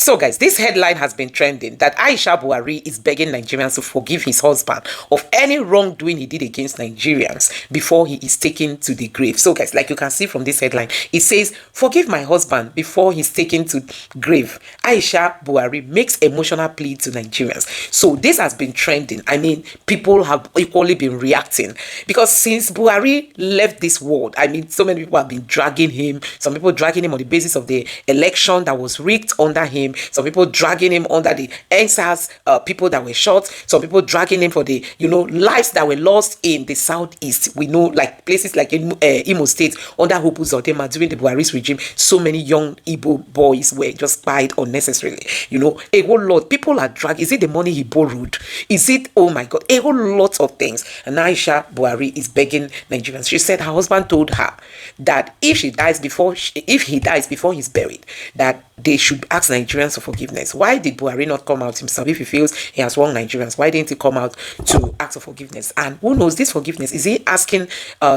So guys, this headline has been trending that Aisha Buhari is begging Nigerians to forgive his husband of any wrongdoing he did against Nigerians before he is taken to the grave. So guys, like you can see from this headline, it says, forgive my husband before he's taken to grave. Aisha Buhari makes emotional plea to Nigerians. So this has been trending. I mean, people have equally been reacting because since Buhari left this world, I mean, so many people have been dragging him. Some people dragging him on the basis of the election that was rigged under him. Some people dragging him under the NSAS people that were shot. Some people dragging him for the, lives that were lost in the southeast. We know, like places like Imo State under Hopu Zodema during the Buhari's regime, so many young Igbo boys were just spied unnecessarily. A whole lot. People are dragged. Is it the money he borrowed? Is it, oh my God, a whole lot of things. And Aisha Buhari is begging Nigerians. She said her husband told her that if he dies before he's buried, that they should ask Nigerians for forgiveness. Why did Buhari not come out himself? If he feels he has wronged Nigerians, why didn't he come out to ask for forgiveness? And who knows this forgiveness? Is he asking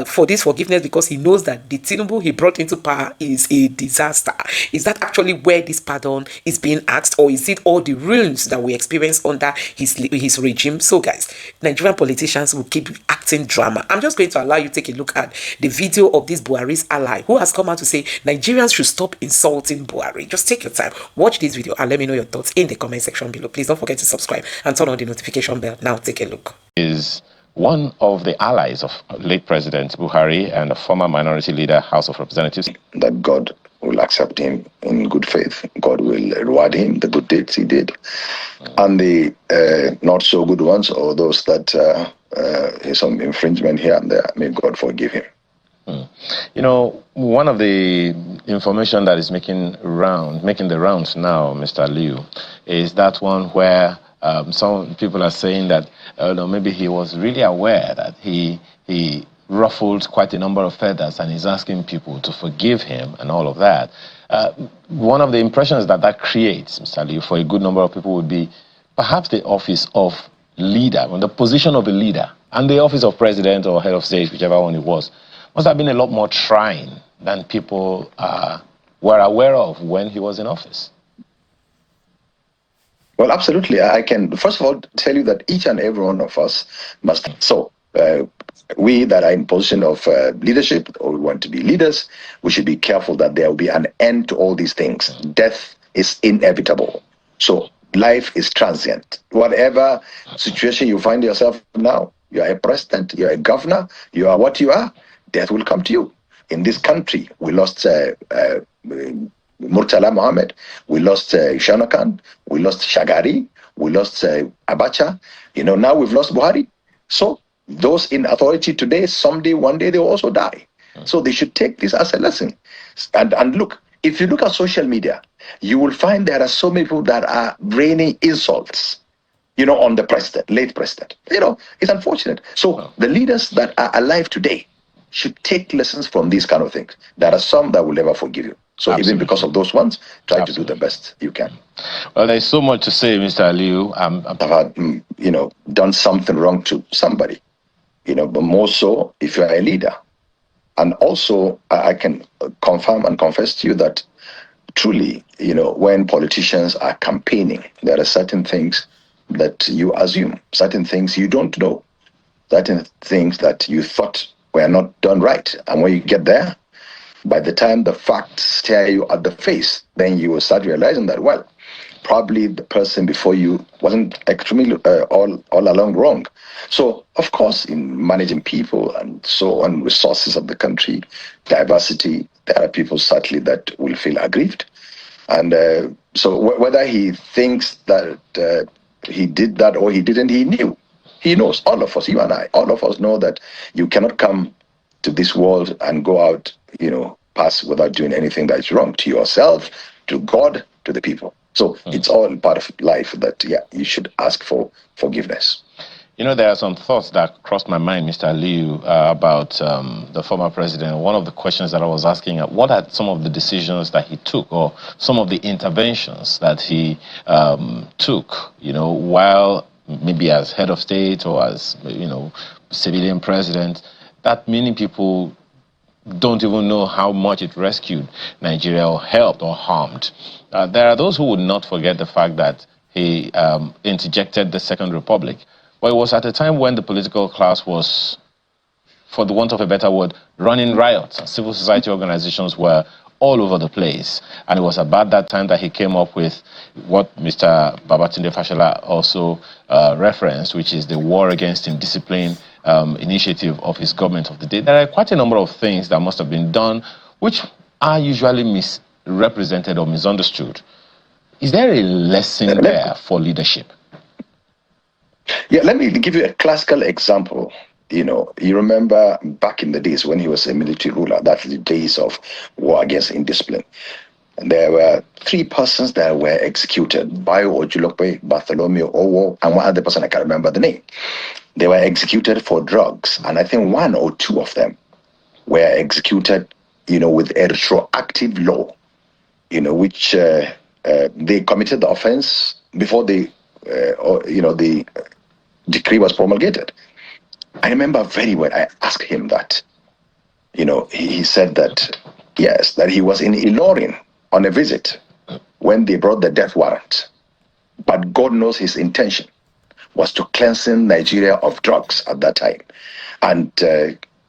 for this forgiveness because he knows that the Tinubu he brought into power is a disaster? Is that actually where this pardon is being asked, or is it all the ruins that we experience under his regime? So guys, Nigerian politicians will keep acting drama. I'm just going to allow you to take a look at the video of this Buhari's ally who has come out to say Nigerians should stop insulting Buhari. Just take your time, watch this video and let me know your thoughts in the comment section below. Please don't forget to subscribe and turn on the notification bell. Now take a look. Is one of the allies of late President Buhari and a former minority leader, House of Representatives. That God will accept him in good faith. God will reward him, the good deeds he did. And the not so good ones, or those that is some infringement here and there, may God forgive him. One of the information that is making the rounds now, Mr. Liu, is that one where some people are saying that maybe he was really aware that he ruffled quite a number of feathers and he's asking people to forgive him and all of that. One of the impressions that creates, Mr. Liu, for a good number of people would be perhaps the office of leader, the position of a leader, and the office of president or head of state, whichever one it was, must have been a lot more trying than people were aware of when he was in office. Well, absolutely. I can, first of all, tell you that each and every one of us must. So we that are in position of leadership, or we want to be leaders, we should be careful that there will be an end to all these things. Death is inevitable. So life is transient. Whatever situation you find yourself now, you are a president, you are a governor, you are what you are, death will come to you. In this country, we lost Murtala Mohammed, we lost Shana Khan, we lost Shagari, we lost Abacha. Now we've lost Buhari. So those in authority today, someday, one day, they will also die. So they should take this as a lesson. And look, if you look at social media, you will find there are so many people that are raining insults, on the president, late president. It's unfortunate. So the leaders that are alive today should take lessons from these kind of things. There are some that will never forgive you. So Absolutely. Even because of those ones, try Absolutely. To do the best you can. Well, there's so much to say, Mr. Liu. I've had, done something wrong to somebody, but more so if you're a leader. And also, I can confirm and confess to you that truly, when politicians are campaigning, there are certain things that you assume, certain things you don't know, certain things that you thought were not done right. And when you get there, by the time the facts stare you at the face, then you will start realizing that, well, probably the person before you wasn't extremely all along wrong. So, of course, in managing people and so on, resources of the country, diversity, there are people certainly that will feel aggrieved. And so whether he thinks that he did that or he didn't, he knew. He knows, all of us, you and I, all of us know that you cannot come to this world and go out, pass without doing anything that is wrong to yourself, to God, to the people. So it's all part of life that, you should ask for forgiveness. There are some thoughts that crossed my mind, Mr. Liu, about the former president. One of the questions that I was asking, what are some of the decisions that he took, or some of the interventions that he took, while maybe as head of state or as, civilian president, that many people don't even know how much it rescued Nigeria or helped or harmed. There are those who would not forget the fact that he interjected the Second Republic. But it was at a time when the political class was, for the want of a better word, running riots. Civil society organizations were all over the place. And it was about that time that he came up with what Mr. Babatunde Fashola also referenced, which is the War Against Indiscipline initiative of his government of the day. There are quite a number of things that must have been done, which are usually misrepresented or misunderstood. Is there a lesson there for leadership? Yeah, let me give you a classical example. You remember back in the days when he was a military ruler, that's the days of war against indiscipline. And there were 3 persons that were executed, Bayo Ojulope, Bartholomew Owo, and one other person, I can't remember the name. They were executed for drugs, and I think 1 or 2 of them were executed, with a retroactive law, which they committed the offense before the decree was promulgated. I remember very well, I asked him that. He said that, yes, that he was in Ilorin on a visit when they brought the death warrant. But God knows his intention was to cleansing Nigeria of drugs at that time. And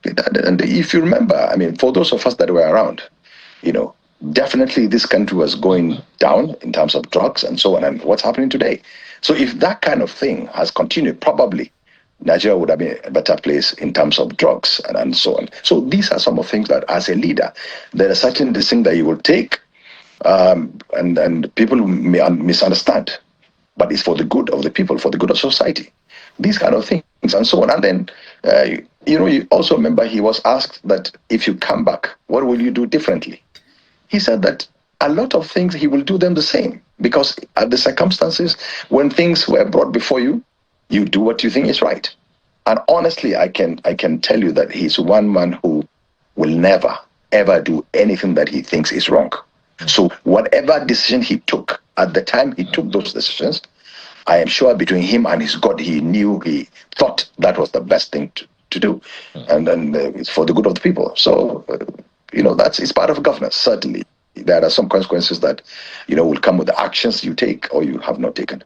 if you remember, for those of us that were around, definitely this country was going down in terms of drugs and so on, and what's happening today. So if that kind of thing has continued, probably Nigeria would have been a better place in terms of drugs and so on. So these are some of the things that, as a leader, there are certain things that you will take, and people may misunderstand, but it's for the good of the people, for the good of society. These kind of things and so on. And then, you also remember he was asked that if you come back, what will you do differently? He said that a lot of things he will do them the same, because at the circumstances when things were brought before you, you do what you think is right. And honestly, I can tell you that he's one man who will never, ever do anything that he thinks is wrong. So whatever decision he took, at the time he took those decisions, I am sure between him and his God, he thought that was the best thing to do. And then it's for the good of the people. So, it's part of governance, certainly. There are some consequences that, will come with the actions you take or you have not taken.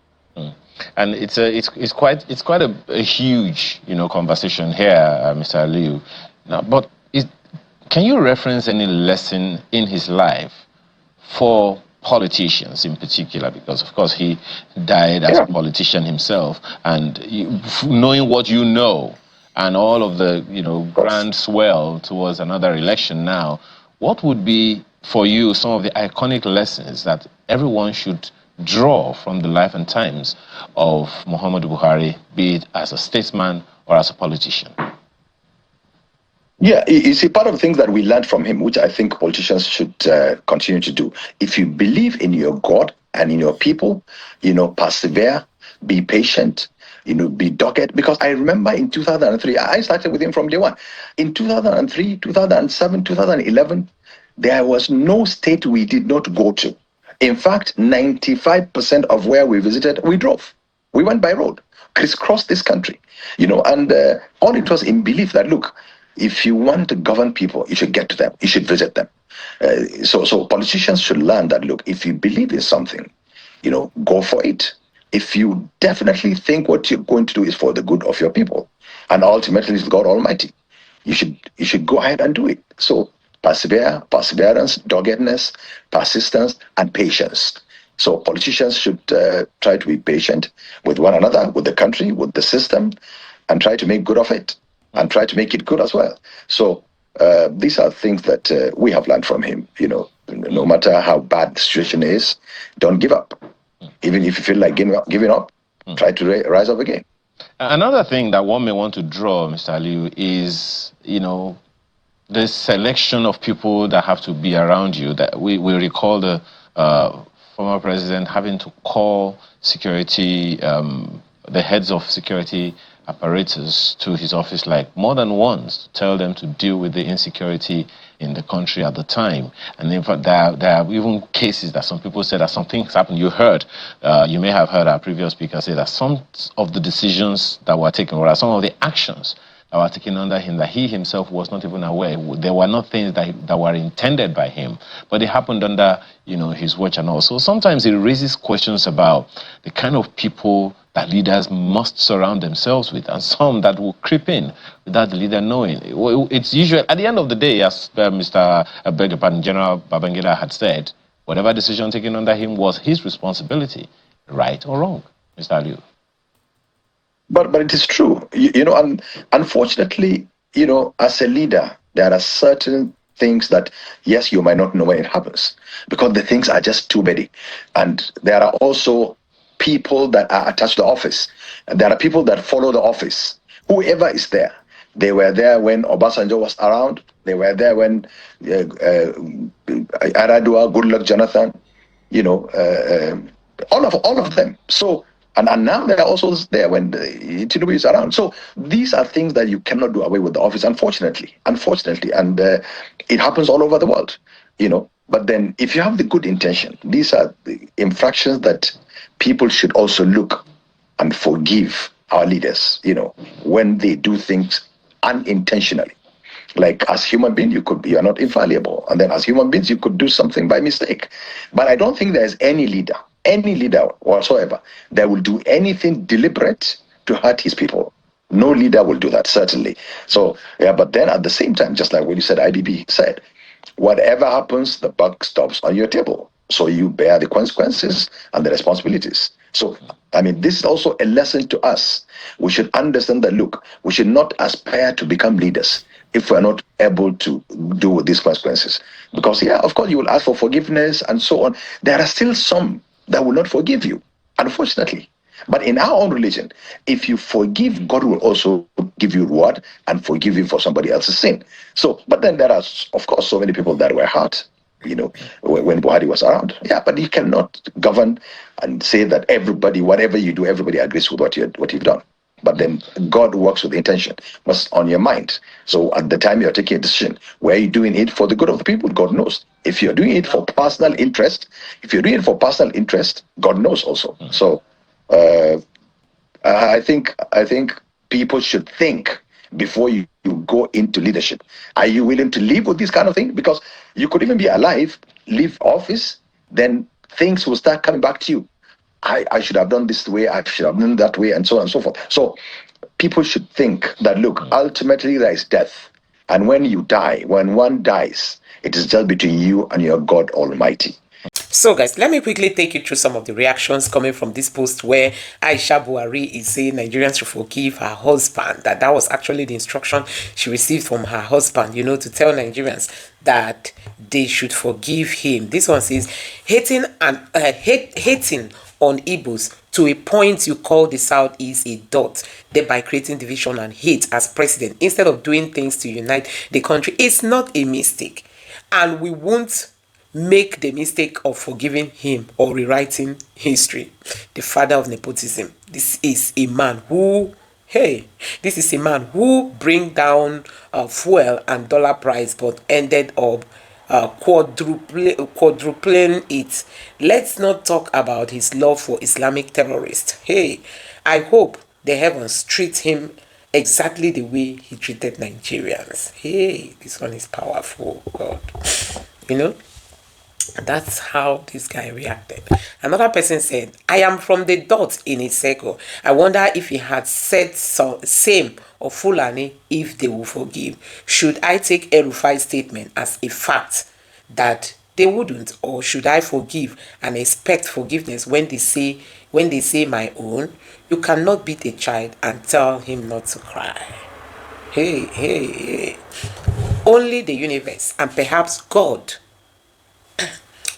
And it's quite a huge conversation here, Mr. Aliyu. Now, but can you reference any lesson in his life for politicians in particular? Because of course he died as a politician himself, and knowing what you know and all of the grand swell towards another election now, what would be for you some of the iconic lessons that everyone should draw from the life and times of Muhammadu Buhari, be it as a statesman or as a politician? Yeah, you see, part of the things that we learned from him, which I think politicians should continue to do, if you believe in your God and in your people, persevere, be patient, be dogged. Because I remember in 2003, I started with him from day one. In 2003, 2007, 2011, there was no state we did not go to. In fact, 95% of where we visited, we drove. We went by road, crisscrossed this country, and all it was in belief that, look, if you want to govern people, you should get to them, you should visit them. So politicians should learn that, look, if you believe in something, go for it. If you definitely think what you're going to do is for the good of your people, and ultimately it's God Almighty, you should go ahead and do it. So perseverance, doggedness, persistence, and patience. So politicians should try to be patient with one another, with the country, with the system, and try to make good of it, and try to make it good as well. So these are things that we have learned from him. No matter how bad the situation is, don't give up. Even if you feel like giving up, try to rise up again. Another thing that one may want to draw, Mr. Aliyu, is, the selection of people that have to be around you. That we recall the former president having to call security, the heads of security apparatus to his office like more than once to tell them to deal with the insecurity in the country at the time. And in fact, there are even cases that some people say that some things happened. You may have heard our previous speaker say that some of the decisions that were taken, or some of the actions were taken under him that he himself was not even aware. There were not things that were intended by him, but they happened under, his watch and all. So sometimes it raises questions about the kind of people that leaders must surround themselves with, and some that will creep in without the leader knowing. It's usually, at the end of the day, as Mr. General Babangida had said, whatever decision taken under him was his responsibility, right or wrong, Mr. Liu. But it is true, and unfortunately, as a leader, there are certain things that, yes, you might not know when it happens because the things are just too many. And there are also people that are attached to the office. And there are people that follow the office. Whoever is there. They were there when Obasanjo was around. They were there when Aradua, Goodluck Jonathan, all of them. So, and now they are also there when Tinubu is around. So these are things that you cannot do away with the office, unfortunately. And it happens all over the world, But then if you have the good intention, these are the infractions that people should also look and forgive our leaders, when they do things unintentionally. Like as human beings, you are not infallible. And then as human beings, you could do something by mistake. But I don't think there's any leader whatsoever that will do anything deliberate to hurt his people. No leader will do that, certainly. So, but then at the same time, just like what you said, IBB said, whatever happens, the buck stops on your table. So you bear the consequences and the responsibilities. So, this is also a lesson to us. We should understand that, look, we should not aspire to become leaders if we're not able to do with these consequences. Because, of course, you will ask for forgiveness and so on. There are still some that will not forgive you, unfortunately. But in our own religion, if you forgive, God will also give you reward and forgive you for somebody else's sin. So, but then there are, of course, so many people that were hurt, when Buhari was around. Yeah, but you cannot govern and say that everybody, whatever you do, everybody agrees with what you've done. But then God works with intention, what's on your mind. So at the time you're taking a decision, were you doing it for the good of the people? God knows. If you're doing it for personal interest, God knows also. So I think people should think before you go into leadership. Are you willing to live with this kind of thing? Because you could even be alive, leave office, then things will start coming back to you. I should have done this way, I should have done that way, and so on and so forth. So people should think that, look, ultimately there is death. And when you die, when one dies, it is just between you and your God Almighty. So guys, let me quickly take you through some of the reactions coming from this post where Aisha Buhari is saying Nigerians should forgive her husband. That was actually the instruction she received from her husband, to tell Nigerians that they should forgive him. This one says, hating on Igbos to a point you call the Southeast a dot, thereby creating division and hate as president instead of doing things to unite the country. It's not a mistake, and we won't make the mistake of forgiving him or rewriting history. The father of nepotism. This is a man who bring down fuel and dollar price, but ended up quadrupling it. Let's not talk about his love for Islamic terrorists. I hope the heavens treat him exactly the way he treated Nigerians. This one is powerful, God. That's how this guy reacted. Another person said, I am from the dot in a circle. I wonder if he had said same of Fulani if they will forgive. Should I take El-Rufai's statement as a fact that they wouldn't, or should I forgive and expect forgiveness when they say my own? You cannot beat a child and tell him not to cry. Only the universe and perhaps God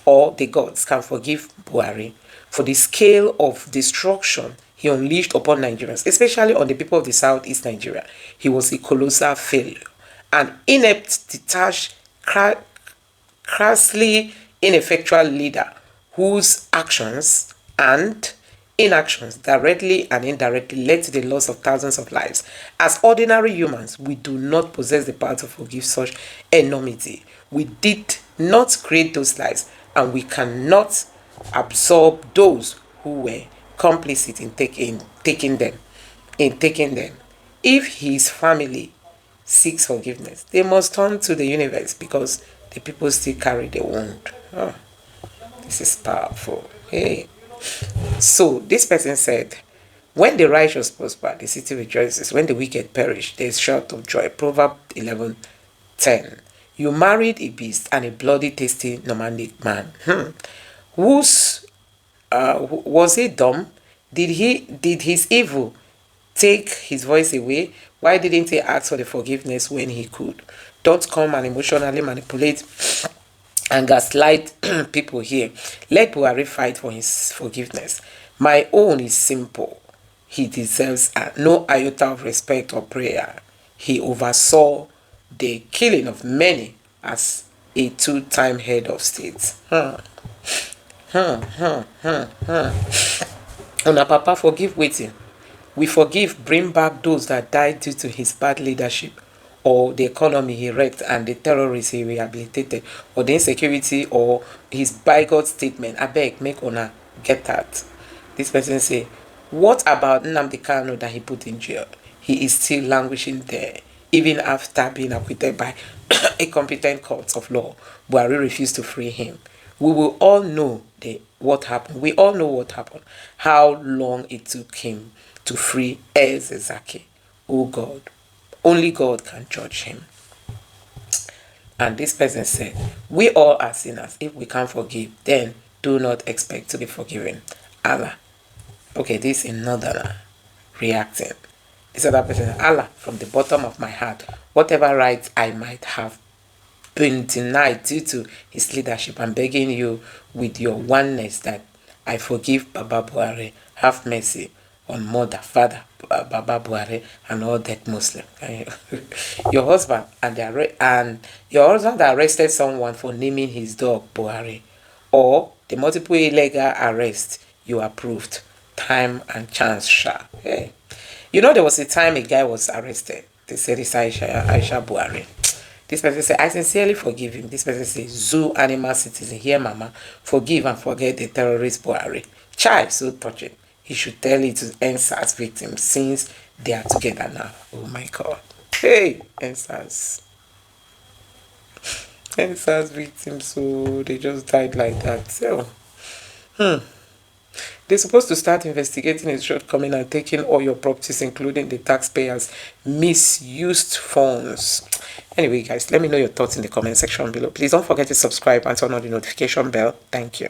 or the gods can forgive Buhari for the scale of destruction he unleashed upon Nigerians, especially on the people of the Southeast Nigeria. He was a colossal failure, an inept, detached, crassly ineffectual leader whose actions and inactions directly and indirectly led to the loss of thousands of lives. As ordinary humans, we do not possess the power to forgive such enormity. We did not create those lives, and we cannot absorb those who were complicit in taking them. If his family seeks forgiveness, they must turn to the universe because the people still carry the wound. Oh, this is powerful. Hey. So this person said, when the righteous prosper, the city rejoices. When the wicked perish, there is shout of joy. Proverbs 11:10. You married a beast and a bloody, tasty nomadic man. Was he dumb? Did his evil take his voice away? Why didn't he ask for the forgiveness when he could? Don't come and emotionally manipulate and gaslight people here. Let Buhari fight for his forgiveness. My own is simple. He deserves no iota of respect or prayer. He oversaw the killing of many as a two-time head of state. Una papa forgive waiting. We forgive, bring back those that died due to his bad leadership, or the economy he wrecked and the terrorists he rehabilitated, or the insecurity, or his bigot statement. I beg, make una get that. This person say, what about Nnamdi Kanu that he put in jail? He is still languishing there, even after being acquitted by a competent court of law. Buhari refused to free him. We will all know what happened. We all know what happened. How long it took him to free Ezezaki. Oh God, only God can judge him. And this person said, we all are sinners. If we can't forgive, then do not expect to be forgiven. Allah. Okay, this is another reacting. This other person, Allah, from the bottom of my heart, whatever rights I might have been denied due to his leadership, I'm begging you with your oneness that I forgive Baba Buhari. Have mercy on mother, father, Baba Buhari, and all that Muslim. Your husband your husband arrested someone for naming his dog Buhari, or the multiple illegal arrests you approved. Time and chance, sha. Hey. You know, there was a time a guy was arrested. They said it's Aisha Buhari. This person said, I sincerely forgive him. This person says, zoo animal citizen, here mama, forgive and forget the terrorist Buhari. Child, so touching. He should tell it to NSAS victims since they are together now. Oh my God. Hey, NSAS. NSAS victims, so they just died like that. So, they're supposed to start investigating his shortcoming and taking all your properties, including the taxpayers' misused funds. Anyway, guys, let me know your thoughts in the comment section below. Please don't forget to subscribe and turn on the notification bell. Thank you.